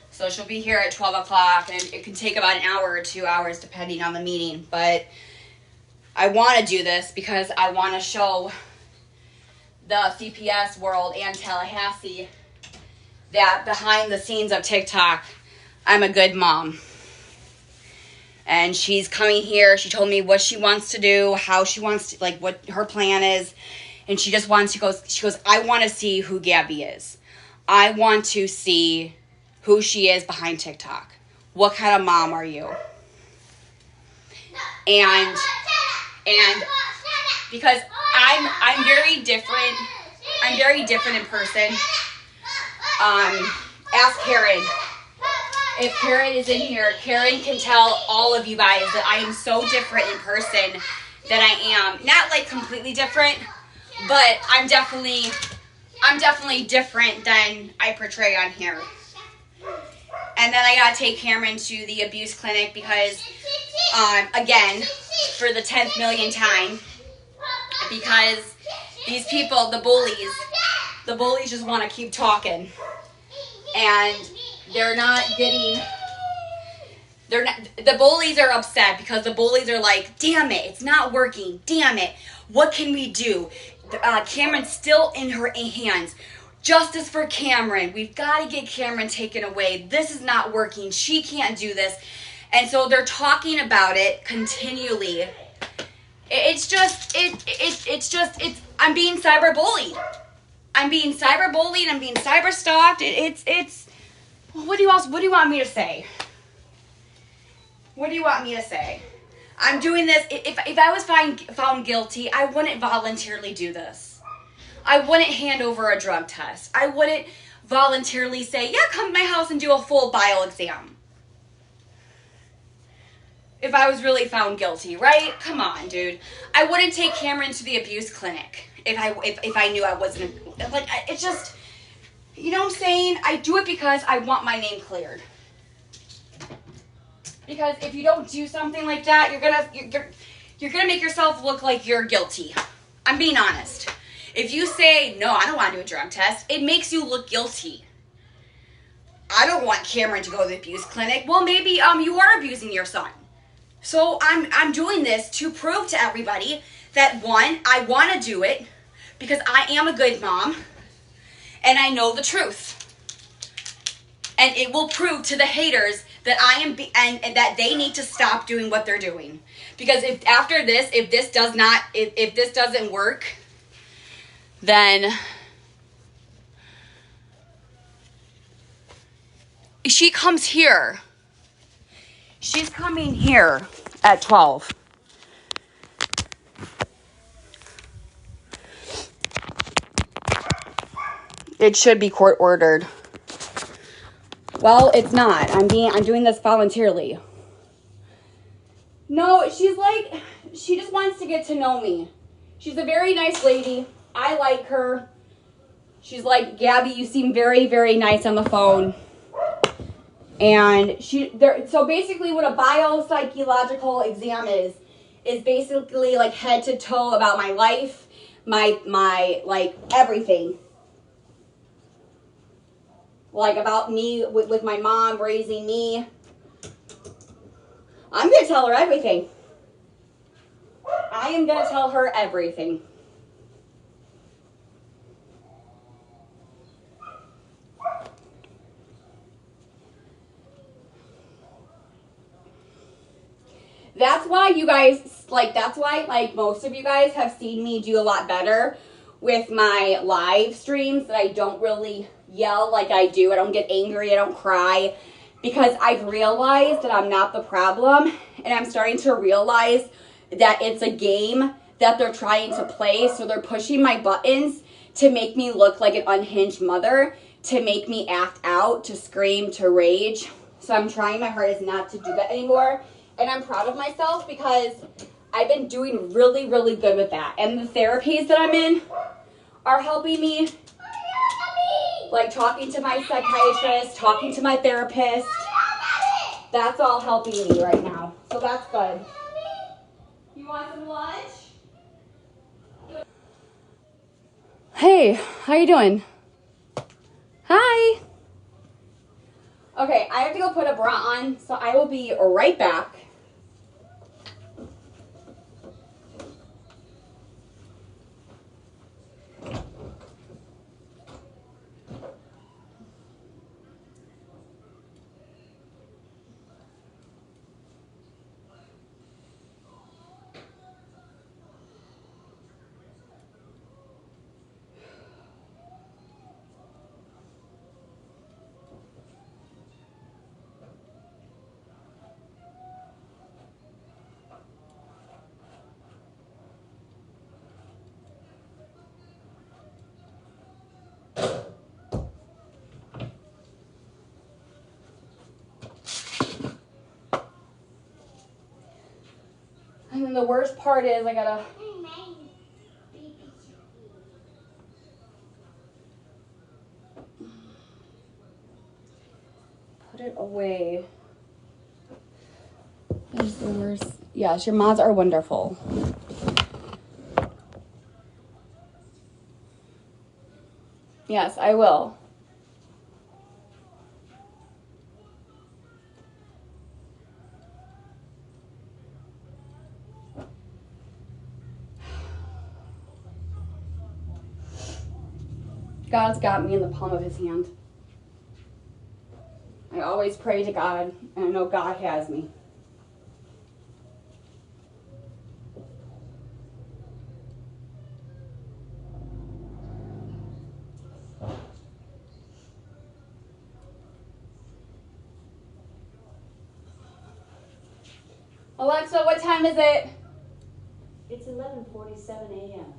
So she'll be here at 12 o'clock, and it can take about an hour or 2 hours depending on the meeting. But I want to do this because I want to show the CPS world and Tallahassee that behind the scenes of TikTok, I'm a good mom. And she's coming here. She told me what she wants to do, how she wants to, like, what her plan is. And she just wants, she goes, I want to see who Gabi is. I want to see who she is behind TikTok. What kind of mom are you? And because I'm very different. I'm very different in person. Ask Karen. If Karen is in here, Karen can tell all of you guys that I am so different in person than I am. Not like completely different, but I'm definitely different than I portray on here. And then I gotta take Cameron to the abuse clinic because, again, for the 10th million time, because these people, the bullies just want to keep talking. And the bullies are upset because the bullies are like, damn it, it's not working. Damn it. What can we do? Cameron's still in her hands. Justice for Cameron. We've got to get Cameron taken away. This is not working. She can't do this. And so they're talking about it continually. I'm being cyberbullied. I'm being cyberstalked. What do you want me to say? What do you want me to say? I'm doing this. If I was found guilty, I wouldn't voluntarily do this. I wouldn't hand over a drug test. I wouldn't voluntarily say, yeah, come to my house and do a full bio exam. If I was really found guilty, right? Come on, dude. I wouldn't take Cameron to the abuse clinic if I knew I wasn't, like, it's just, you know what I'm saying? I do it because I want my name cleared. Because if you don't do something like that, you're gonna make yourself look like you're guilty. I'm being honest. If you say, no, I don't want to do a drug test, it makes you look guilty. I don't want Cameron to go to the abuse clinic. Well, maybe you are abusing your son. So I'm doing this to prove to everybody that, one, I want to do it because I am a good mom and I know the truth. And it will prove to the haters that I am and that they need to stop doing what they're doing. Because if this doesn't work, then she comes here. She's coming here at 12. It should be court ordered. Well, it's not. I'm doing this voluntarily. No, she just wants to get to know me. She's a very nice lady. I like her. She's like, Gabi, you seem very, very nice on the phone. And so basically what a biopsychological exam is basically like head to toe about my life, my like everything. Like about me with my mom raising me. I'm going to tell her everything. I am going to tell her everything. That's why you guys, most of you guys have seen me do a lot better with my live streams, that I don't really yell like I do. I don't get angry. I don't cry. Because I've realized that I'm not the problem. And I'm starting to realize that it's a game that they're trying to play. So they're pushing my buttons to make me look like an unhinged mother, to make me act out, to scream, to rage. So I'm trying my hardest not to do that anymore. And I'm proud of myself because
I've been doing really, really good with that. And the therapies that I'm in are helping me. Like talking to my psychiatrist, talking to my therapist. That's all helping me right now. So that's good. You want some lunch? Hey, how you doing? Hi. Okay, I have to go put a bra on, so I will be right back. And then the worst part is I gotta put it away. That's the worst. Yes, your mods are wonderful. Yes, I will. God's got me in the palm of his hand. I always pray to God, and I know God has me. Alexa, what time is it?
It's 11:47 a.m.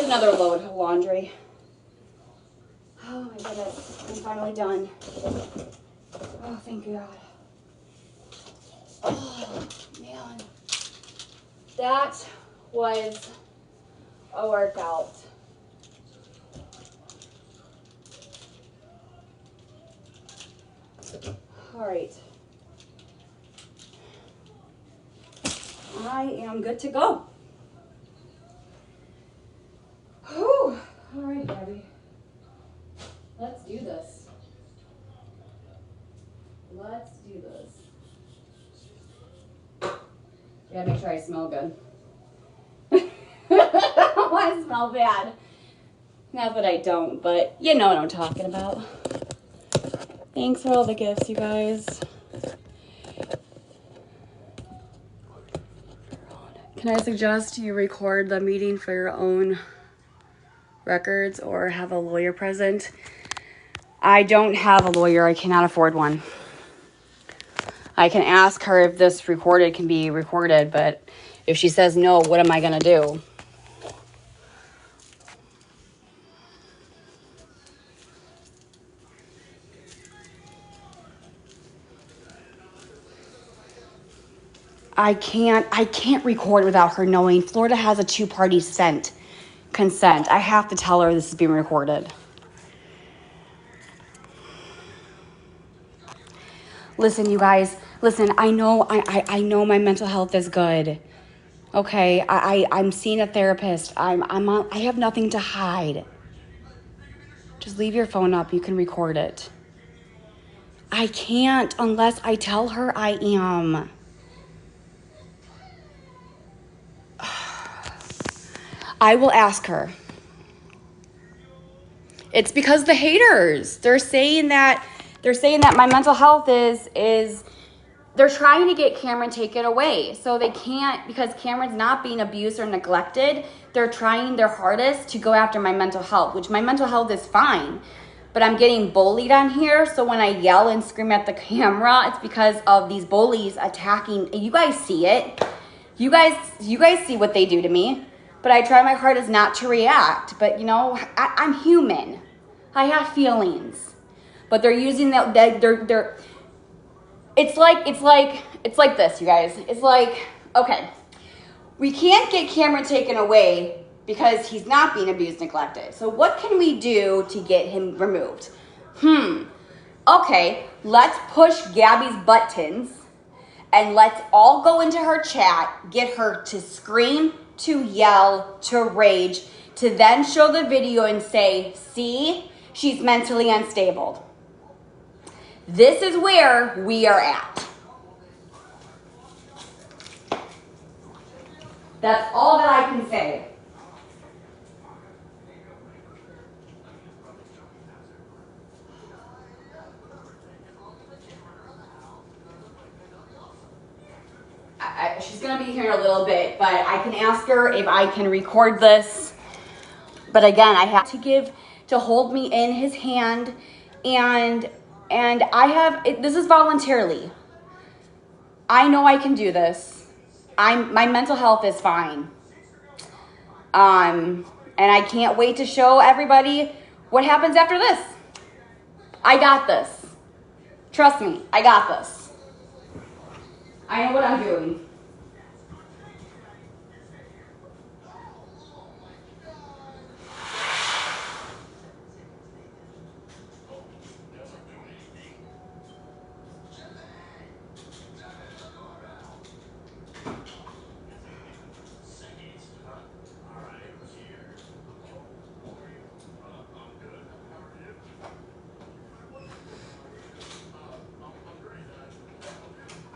another load of laundry. Oh my goodness, I'm finally done. Oh, thank God. Oh, man. That was a workout. All right. I am good to go. Whew. All right, Gabi. Let's do this. Let's do this. Gotta make sure I smell good. I smell bad. Not that I don't, but you know what I'm talking about. Thanks for all the gifts, you guys. Can I suggest you record the meeting for your own records or have a lawyer present? I don't have a lawyer. I cannot afford one. I can ask her if this recorded can be recorded, but if she says no, what am I going to do? I can't record without her knowing. Florida has a 2-party consent. I have to tell her this is being recorded. Listen, you guys, listen, I know my mental health is good. Okay, I'm seeing a therapist. I have nothing to hide. Just leave your phone up. You can record it. I can't unless I tell her I am. I will ask her. It's because the haters, they're saying that my mental health is they're trying to get Cameron taken away. So they can't, because Cameron's not being abused or neglected. They're trying their hardest to go after my mental health, which my mental health is fine. But I'm getting bullied on here. So when I yell and scream at the camera, it's because of these bullies attacking. You guys see it. You guys see what they do to me. But I try my hardest not to react. But, you know, I'm human. I have feelings. But they're using that. They're. It's like this, you guys. It's like, okay, we can't get Cameron taken away because he's not being abused, neglected. So what can we do to get him removed? Okay, let's push Gabby's buttons and let's all go into her chat, get her to scream, to yell, to rage, to then show the video and say, see, she's mentally unstable. This is where we are at. That's all that I can say. She's going to be here in a little bit, but I can ask her if I can record this. But again, I have to hold me in his hand, and this is voluntarily. I know I can do this. My mental health is fine. And I can't wait to show everybody what happens after this. I got this. Trust me, I got this. I know what I'm doing.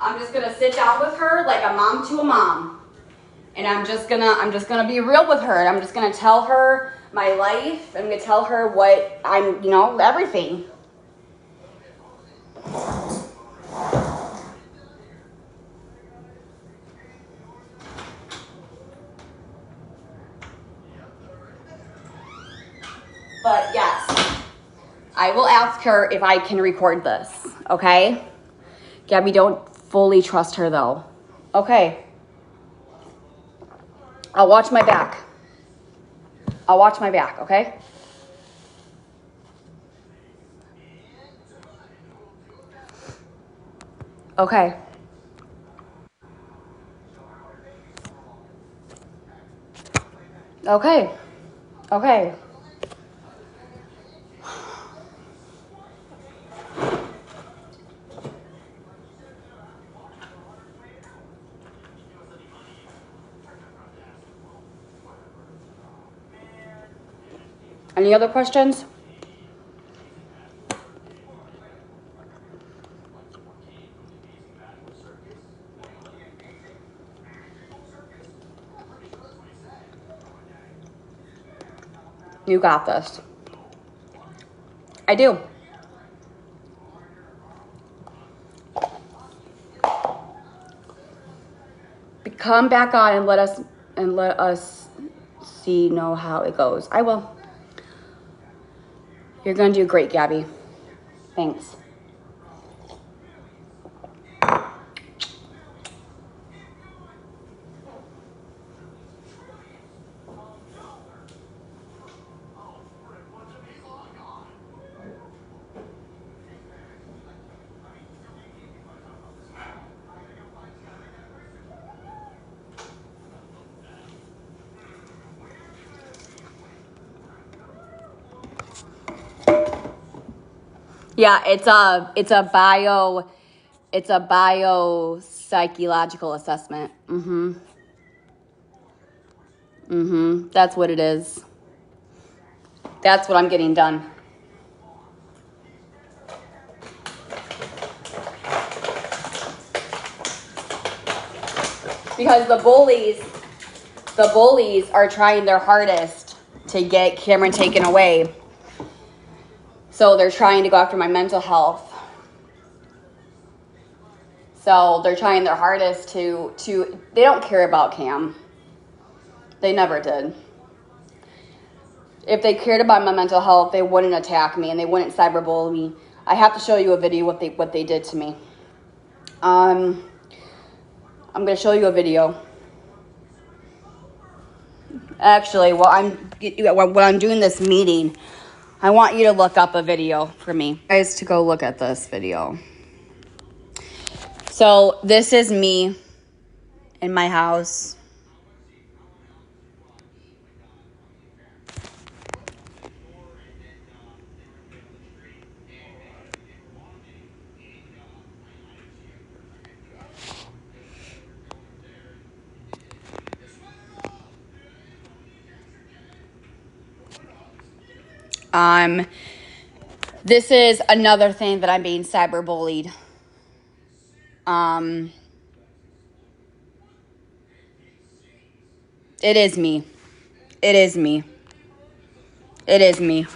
I'm just gonna sit down with her like a mom to a mom. And I'm just gonna be real with her. I'm just gonna tell her my life. I'm gonna tell her what everything. But yes, I will ask her if I can record this, okay? Gabby, don't fully trust her though. Okay. I'll watch my back. I'll watch my back, okay? Okay. Okay. Okay. Any other questions? You got this. I do. Come back on and let us know how it goes. I will. You're gonna do great, Gabby. Thanks. Yeah, it's a biopsychological assessment. That's what it is. That's what I'm getting done. Because the bullies are trying their hardest to get Cameron taken away. So they're trying to go after my mental health. So they're trying their hardest to they don't care about Cam. They never did. If they cared about my mental health, they wouldn't attack me and they wouldn't cyberbully me. I have to show you a video what they did to me. I'm going to show you a video. Actually, when I'm doing this meeting, I want you to look up a video for me. Guys, to go look at this video. So this is me in my house. This is another thing that I'm being cyberbullied. It is me. It is me. It is me.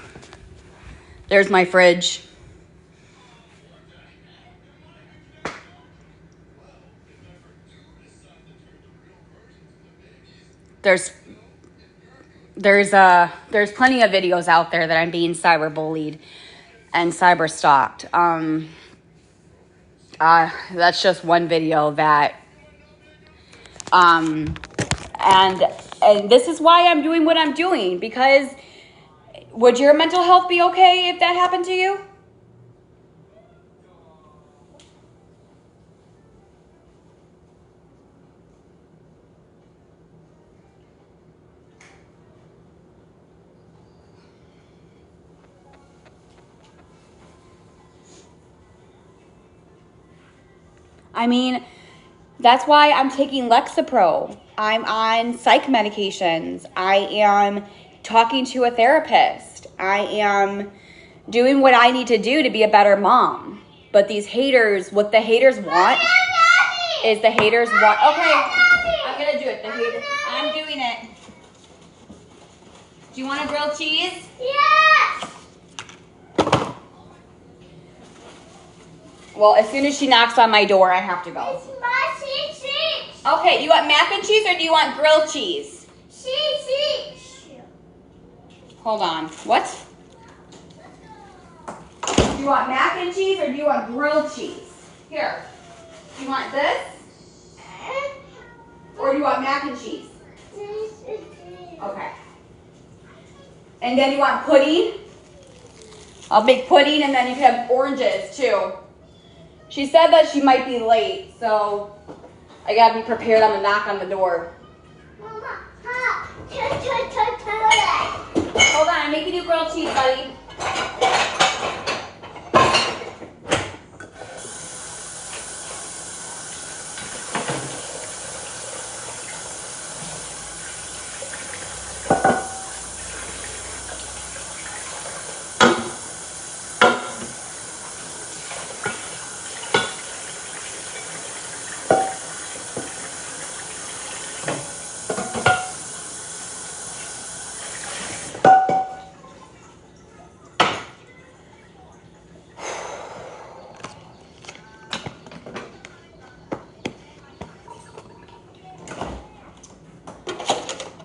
There's my fridge. There's plenty of videos out there that I'm being cyberbullied and cyber stalked. That's just one video that and this is why I'm doing what I'm doing, because would your mental health be okay if that happened to you? I mean, that's why I'm taking Lexapro. I'm on psych medications. I am talking to a therapist. I am doing what I need to do to be a better mom. But these haters, what the haters want is the haters want. Okay, I'm gonna do it. I'm doing it. Do you want a grilled cheese?
Yes!
Well, as soon as she knocks on my door, I have to go.
It's my cheese.
Okay, you want mac and cheese or do you want grilled cheese?
Cheese.
Hold on. What? Do you want mac and cheese or do you want grilled cheese? Here. Do you want this? Or do you want mac and cheese? Okay. And then you want pudding? I'll make pudding and then you can have oranges too. She said that she might be late, so I gotta be prepared on the knock on the door.
Mama, toilet.
Hold on, I'm making you grilled cheese, buddy.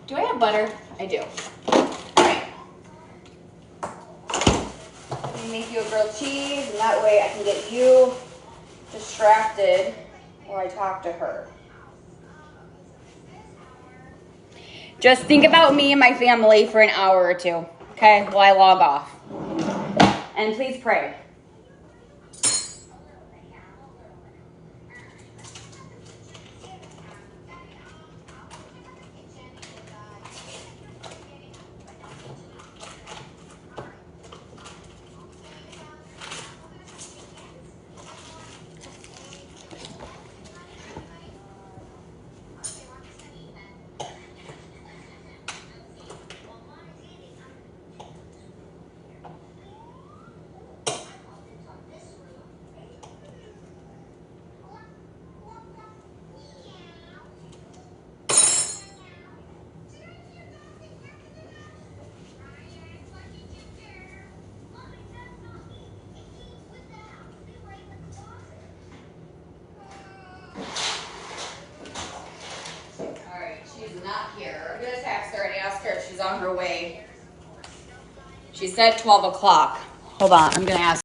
Do I have butter? I do. Alright. Let me make you a grilled cheese, and that way I can get you distracted while I talk to her. Just think about me and my family for an hour or two, okay, while I log off. And please pray. Not here. I'm gonna text her and ask her if she's on her way. She said 12 o'clock. Hold on, I'm gonna ask